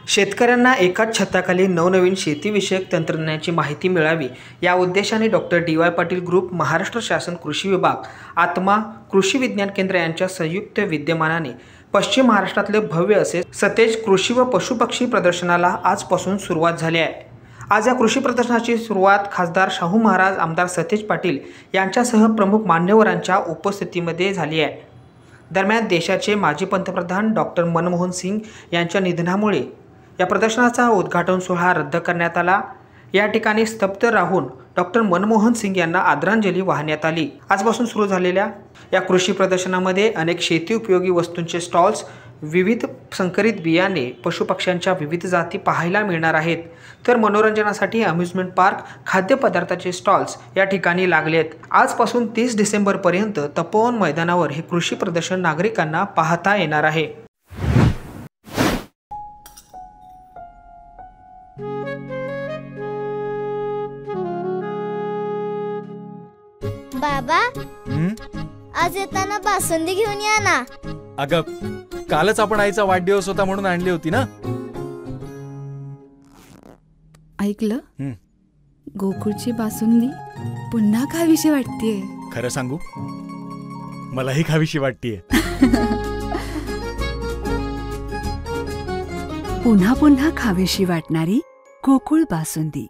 शेतकऱ्यांना एकाच छताखाली नवनवीन शेतीविषयक तंत्रज्ञानाची माहिती मिळावी या उद्देशाने doctor DY. Patil group, Maharashtra शासन कृषी विभाग, आत्मा कृषी विज्ञान केंद्र यांच्या संयुक्त विद्यमानाने पश्चिम महाराष्ट्रातले भव्य असे सतेज कृषी व पशुपक्षी प्रदर्शनाला आजपासून सुरुवात झाली आहे। आज या कृषी प्रदर्शनाची सुरुवात खासदार शाहू महाराज, आमदार सतेज पाटील यांच्यासह प्रमुख मान्यवरांच्या उपस्थितीमध्ये झाली आहे। दरम्यान देशाचे माजी पंतप्रधान डॉक्टर मनमोहन सिंग यांच्या निधनामुळे या प्रदर्शनाचा उद्घाटन सोहळा रद्द करण्यात आला। या ठिकाणी स्तब्ध राहून डॉक्टर मनमोहन सिंग यांना आदरांजली वाहण्यात आली। आजपासून सुरू झालेल्या या कृषी प्रदर्शनामध्ये अनेक शेती उपयोगी वस्तूंचे स्टॉल्स, विविध संकरित बियाणे, पशुपक्ष्यांच्या विविध जाती पाहायला मिळणार आहेत। तर मनोरंजनासाठी अम्युजमेंट पार्क, खाद्यपदार्थाचे स्टॉल्स या ठिकाणी लागलेत। आजपासून 30 डिसेंबरपर्यंत तपोवन मैदानावर हे कृषी प्रदर्शन नागरिकांना पाहता येणार आहे। बाबा, आज येताना बासुंदी घेऊन या ना। अगं, कालच आपण आईचा वाढदिवस होता म्हणून आणली होती ना। ऐकलं, गोकुळची बासुंदी पुन्हा खावीशी वाटतेय। खरं सांगू, मलाही खावीशी वाटतेय। पुन्हा पुन्हा खावीशी वाटणारी गोकुळ बासुंदी।